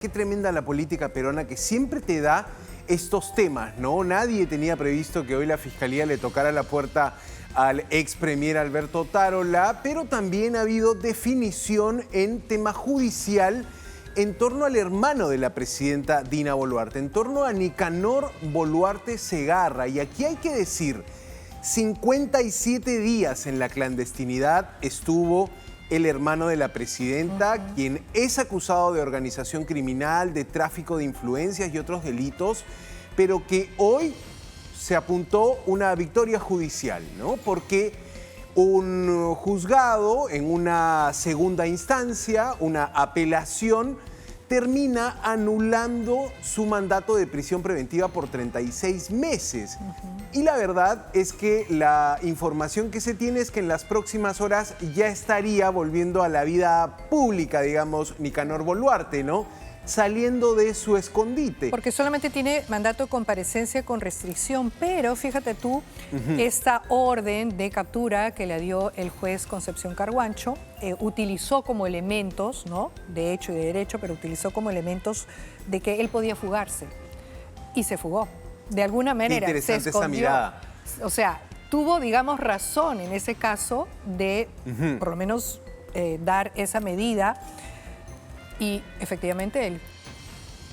Qué tremenda la política peruana que siempre te da estos temas, ¿no? Nadie tenía previsto que hoy la Fiscalía le tocara la puerta al ex premier Alberto Otárola, pero también ha habido definición en tema judicial en torno al hermano de la presidenta Dina Boluarte, en torno a Nicanor Boluarte Segarra. Y aquí hay que decir, 57 días en la clandestinidad estuvo el hermano de la presidenta, quien es acusado de organización criminal, de tráfico de influencias y otros delitos, pero que hoy se apuntó una victoria judicial, ¿no? Porque un juzgado en una segunda instancia, una apelación, termina anulando su mandato de prisión preventiva por 36 meses. Y la verdad es que la información que se tiene es que en las próximas horas ya estaría volviendo a la vida pública, digamos, Nicanor Boluarte, ¿no? Saliendo de su escondite. Porque solamente tiene mandato de comparecencia con restricción, pero fíjate tú, esta orden de captura que le dio el juez Concepción Carguancho, utilizó como elementos, ¿no?, de hecho y de derecho, pero utilizó como elementos de que él podía fugarse. Y se fugó. De alguna manera se escondió. Interesante esa mirada. O sea, tuvo, digamos, razón en ese caso de, por lo menos, dar esa medida. Y efectivamente él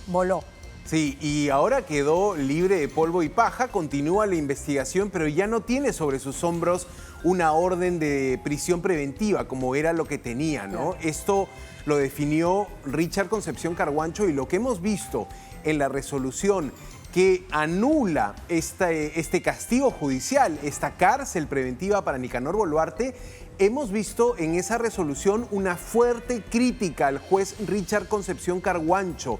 voló. Sí, y ahora quedó libre de polvo y paja, continúa la investigación, pero ya no tiene sobre sus hombros una orden de prisión preventiva, como era lo que tenía, ¿no? Claro. Esto lo definió Richard Concepción Carguancho, y lo que hemos visto en la resolución que anula este castigo judicial, esta cárcel preventiva para Nicanor Boluarte, hemos visto en esa resolución una fuerte crítica al juez Richard Concepción Carguancho,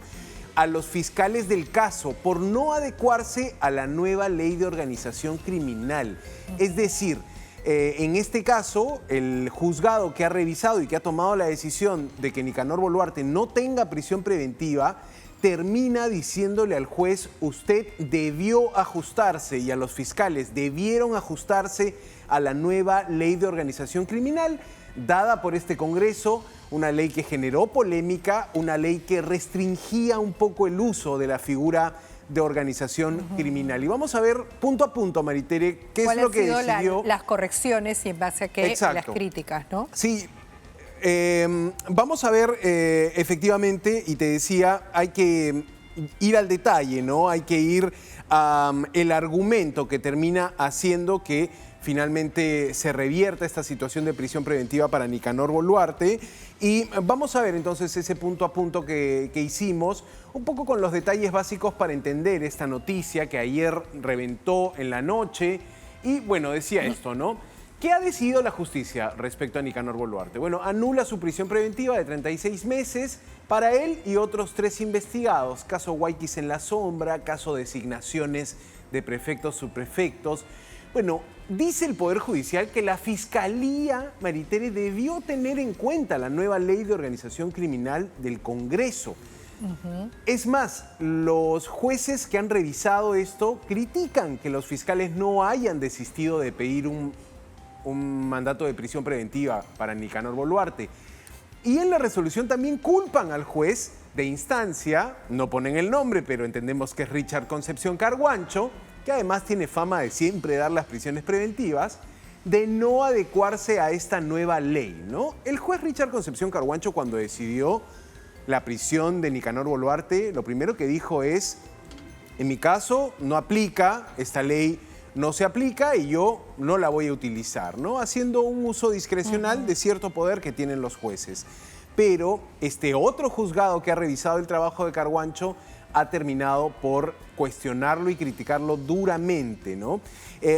a los fiscales del caso, por no adecuarse a la nueva ley de organización criminal. Es decir, en este caso, el juzgado que ha revisado y que ha tomado la decisión de que Nicanor Boluarte no tenga prisión preventiva, termina diciéndole al juez: usted debió ajustarse, y a los fiscales debieron ajustarse a la nueva ley de organización criminal dada por este Congreso, una ley que generó polémica, una ley que restringía un poco el uso de la figura de organización criminal. Y vamos a ver punto a punto, Maritere, qué es lo que decidió. Las correcciones y en base a qué las críticas, ¿no? Sí. Vamos a ver efectivamente, y te decía, hay que ir al detalle, ¿no? Hay que ir el argumento que termina haciendo que finalmente se revierta esta situación de prisión preventiva para Nicanor Boluarte. Y vamos a ver entonces ese punto a punto que hicimos, un poco con los detalles básicos para entender esta noticia que ayer reventó en la noche. Y bueno, decía esto, ¿no? ¿Qué ha decidido la justicia respecto a Nicanor Boluarte? Bueno, anula su prisión preventiva de 36 meses para él y otros 3 investigados. Caso Guayquis en la sombra, caso designaciones de prefectos, subprefectos. Bueno, dice el Poder Judicial que la Fiscalía, Maritere, debió tener en cuenta la nueva ley de organización criminal del Congreso. Es más, los jueces que han revisado esto critican que los fiscales no hayan desistido de pedir un mandato de prisión preventiva para Nicanor Boluarte. Y en la resolución también culpan al juez de instancia, no ponen el nombre, pero entendemos que es Richard Concepción Carguancho, que además tiene fama de siempre dar las prisiones preventivas, de no adecuarse a esta nueva ley, ¿no? El juez Richard Concepción Carguancho, cuando decidió la prisión de Nicanor Boluarte, lo primero que dijo es: en mi caso no aplica, esta ley no se aplica y yo no la voy a utilizar, ¿no? Haciendo un uso discrecional de cierto poder que tienen los jueces. Pero este otro juzgado que ha revisado el trabajo de Carguancho ha terminado por cuestionarlo y criticarlo duramente, ¿no?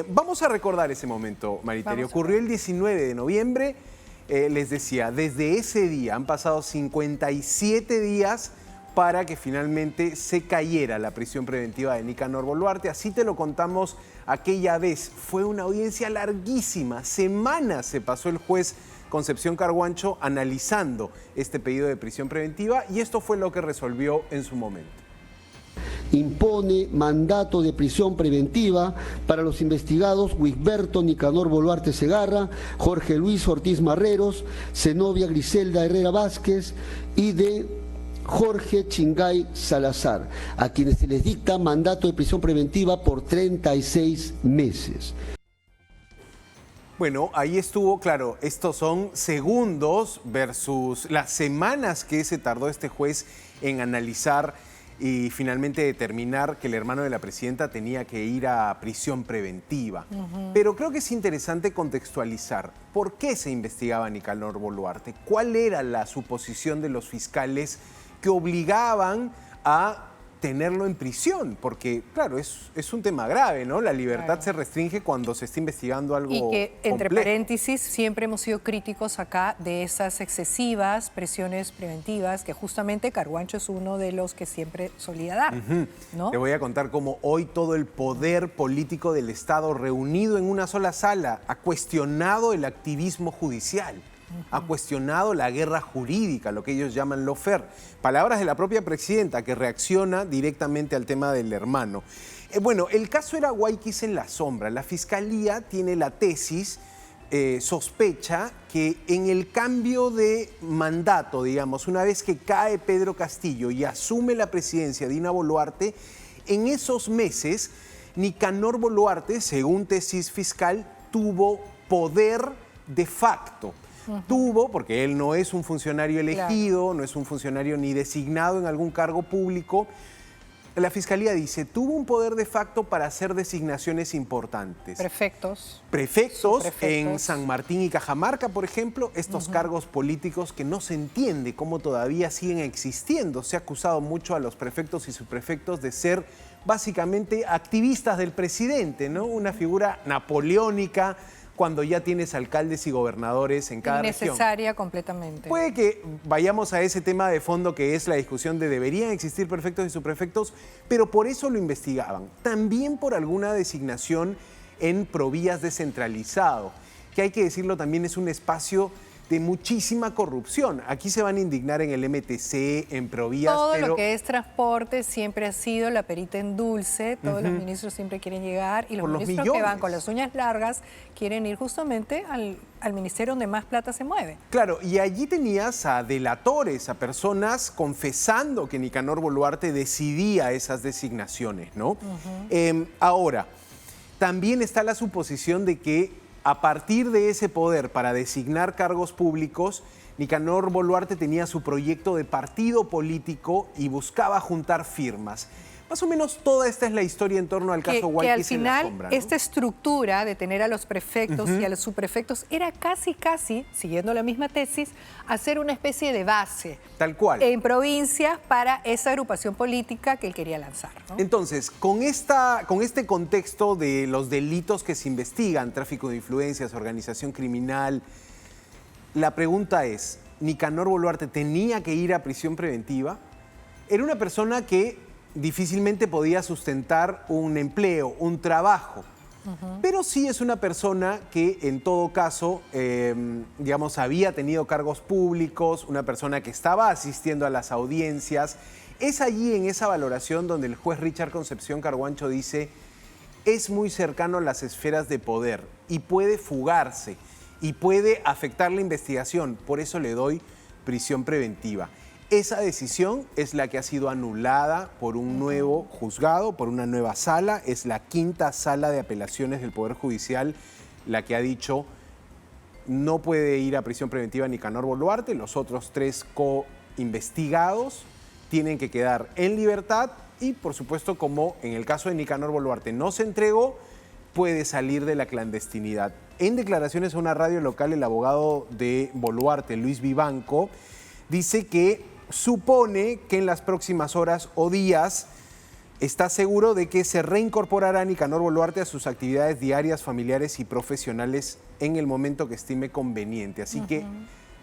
Vamos a recordar ese momento, Maritere. Ocurrió el 19 de noviembre, les decía, desde ese día han pasado 57 días para que finalmente se cayera la prisión preventiva de Nicanor Boluarte. Así te lo contamos aquella vez. Fue una audiencia larguísima, semanas se pasó el juez Concepción Carguancho analizando este pedido de prisión preventiva, y esto fue lo que resolvió en su momento. Impone mandato de prisión preventiva para los investigados Wisberto Nicanor Boluarte Segarra, Jorge Luis Ortiz Marreros, Zenobia Griselda Herrera Vázquez y de Jorge Chingay Salazar, a quienes se les dicta mandato de prisión preventiva por 36 meses. Bueno, ahí estuvo, claro, estos son segundos versus las semanas que se tardó este juez en analizar y finalmente determinar que el hermano de la presidenta tenía que ir a prisión preventiva. Pero creo que es interesante contextualizar por qué se investigaba a Nicanor Boluarte, cuál era la suposición de los fiscales que obligaban a tenerlo en prisión, porque claro, es un tema grave, ¿no? La libertad se restringe cuando se está investigando algo Y que, entre complejo. paréntesis, siempre hemos sido críticos acá de esas excesivas presiones preventivas, que justamente Carguancho es uno de los que siempre solía dar, ¿no? Te voy a contar cómo hoy todo el poder político del Estado reunido en una sola sala ha cuestionado el activismo judicial. Ha cuestionado la guerra jurídica, lo que ellos llaman lawfare. Palabras de la propia presidenta que reacciona directamente al tema del hermano. Bueno, el caso era Guayquis en la sombra. La fiscalía tiene la tesis, sospecha que en el cambio de mandato, digamos, una vez que cae Pedro Castillo y asume la presidencia Dina Boluarte, en esos meses Nicanor Boluarte, según tesis fiscal, tuvo poder de facto. Tuvo, porque él no es un funcionario elegido, no es un funcionario ni designado en algún cargo público. La Fiscalía dice, tuvo un poder de facto para hacer designaciones importantes. Prefectos. Prefectos en San Martín y Cajamarca, por ejemplo, estos cargos políticos que no se entiende cómo todavía siguen existiendo. Se ha acusado mucho a los prefectos y subprefectos de ser básicamente activistas del presidente, ¿no? Una figura napoleónica, cuando ya tienes alcaldes y gobernadores en cada región. Innecesaria completamente. Puede que vayamos a ese tema de fondo que es la discusión de deberían existir prefectos y subprefectos, pero por eso lo investigaban. También por alguna designación en Provías descentralizado, que hay que decirlo también es un espacio de muchísima corrupción. Aquí se van a indignar en el MTC, en Provías. Todo pero lo que es transporte siempre ha sido la perita en dulce. Todos los ministros siempre quieren llegar y los Por los ministros que millones. van con las uñas largas quieren ir justamente al ministerio donde más plata se mueve. Claro, y allí tenías a delatores, a personas confesando que Nicanor Boluarte decidía esas designaciones, ¿no? Ahora, también está la suposición de que a partir de ese poder para designar cargos públicos, Nicanor Boluarte tenía su proyecto de partido político y buscaba juntar firmas. Más o menos toda esta es la historia en torno al caso Que al Guayquis en la final sombra, ¿no? esta estructura de tener a los prefectos y a los subprefectos era casi, siguiendo la misma tesis, hacer una especie de base Tal cual. en provincias para esa agrupación política que él quería lanzar, ¿no? Entonces, con este contexto de los delitos que se investigan, tráfico de influencias, organización criminal, la pregunta es, ¿Nicanor Boluarte tenía que ir a prisión preventiva? Era una persona que difícilmente podía sustentar un empleo, un trabajo, pero sí es una persona que en todo caso, digamos, había tenido cargos públicos, una persona que estaba asistiendo a las audiencias. Es allí en esa valoración donde el juez Richard Concepción Carguancho dice, es muy cercano a las esferas de poder y puede fugarse y puede afectar la investigación, por eso le doy prisión preventiva. Esa decisión es la que ha sido anulada por un nuevo juzgado, por una nueva sala. Es la quinta sala de apelaciones del Poder Judicial la que ha dicho no puede ir a prisión preventiva Nicanor Boluarte. Los otros 3 co-investigados tienen que quedar en libertad y, por supuesto, como en el caso de Nicanor Boluarte no se entregó, puede salir de la clandestinidad. En declaraciones a una radio local, el abogado de Boluarte, Luis Vivanco, dice que supone que en las próximas horas o días está seguro de que se reincorporará Nicanor Boluarte a sus actividades diarias, familiares y profesionales en el momento que estime conveniente. Así que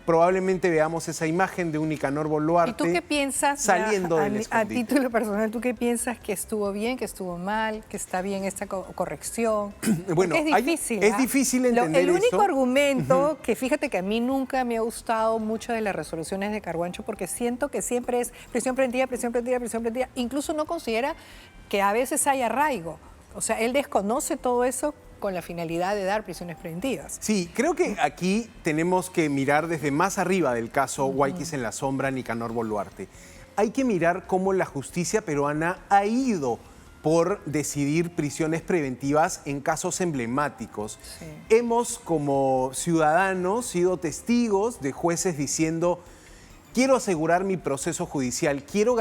probablemente veamos esa imagen de un Nicanor Boluarte. ¿Y tú qué piensas, saliendo del a escondite? título personal, tú qué piensas que estuvo bien, que estuvo mal, que está bien esta corrección? Bueno, porque es difícil. es difícil entender El único eso. argumento que fíjate que a mí nunca me ha gustado mucho de las resoluciones de Carguancho porque siento que siempre es prisión preventiva, prisión preventiva, prisión preventiva. Incluso no considera que a veces hay arraigo. O sea, él desconoce todo eso con la finalidad de dar prisiones preventivas. Sí, creo que aquí tenemos que mirar desde más arriba del caso Guayquis en la sombra, Nicanor Boluarte. hay que mirar cómo la justicia peruana ha ido por decidir prisiones preventivas en casos emblemáticos. Sí. Hemos, como ciudadanos, sido testigos de jueces diciendo: quiero asegurar mi proceso judicial, quiero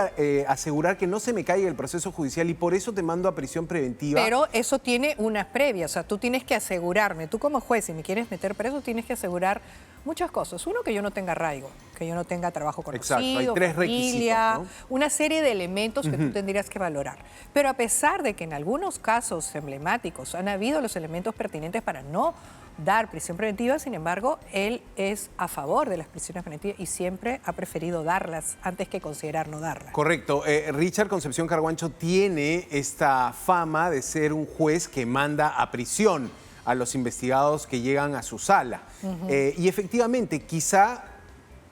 asegurar que no se me caiga el proceso judicial y por eso te mando a prisión preventiva. Pero eso tiene unas previas, o sea, tú tienes que asegurarme, tú como juez, si me quieres meter preso, tienes que asegurar muchas cosas. Uno, que yo no tenga arraigo, que yo no tenga trabajo conocido, Exacto, hay 3 familia, requisitos, ¿no? una serie de elementos que tú tendrías que valorar. Pero a pesar de que en algunos casos emblemáticos han habido los elementos pertinentes para no dar prisión preventiva, sin embargo, él es a favor de las prisiones preventivas y siempre ha preferido darlas antes que considerar no darlas. Correcto. Richard Concepción Carguancho tiene esta fama de ser un juez que manda a prisión a los investigados que llegan a su sala. Y efectivamente, quizá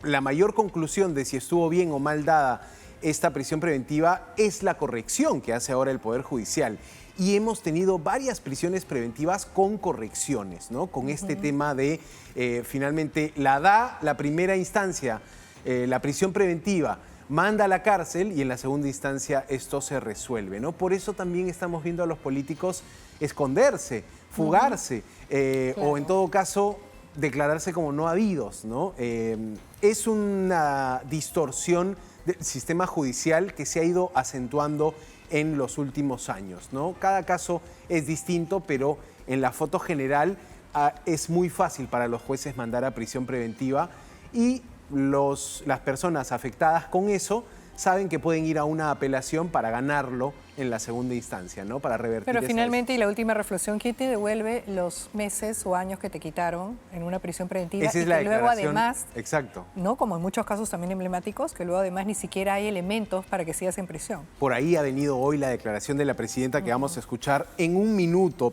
la mayor conclusión de si estuvo bien o mal dada esta prisión preventiva es la corrección que hace ahora el Poder Judicial. Y hemos tenido varias prisiones preventivas con correcciones, ¿no? Con este tema de, finalmente, la primera instancia, la prisión preventiva, manda a la cárcel y en la segunda instancia esto se resuelve, ¿no? Por eso también estamos viendo a los políticos esconderse, fugarse, o en todo caso declararse como no habidos, ¿no? Es una distorsión del sistema judicial que se ha ido acentuando en los últimos años, ¿no? Cada caso es distinto, pero en la foto general es muy fácil para los jueces mandar a prisión preventiva y las personas afectadas con eso saben que pueden ir a una apelación para ganarlo en la segunda instancia, ¿no? Para revertir. Pero finalmente, y la última reflexión, ¿quién te devuelve los meses o años que te quitaron en una prisión preventiva? Esa es y la que luego declaración. además, Exacto. ¿no? Como en muchos casos también emblemáticos, que luego además ni siquiera hay elementos para que sigas en prisión. Por ahí ha venido hoy la declaración de la presidenta que vamos a escuchar en un minuto.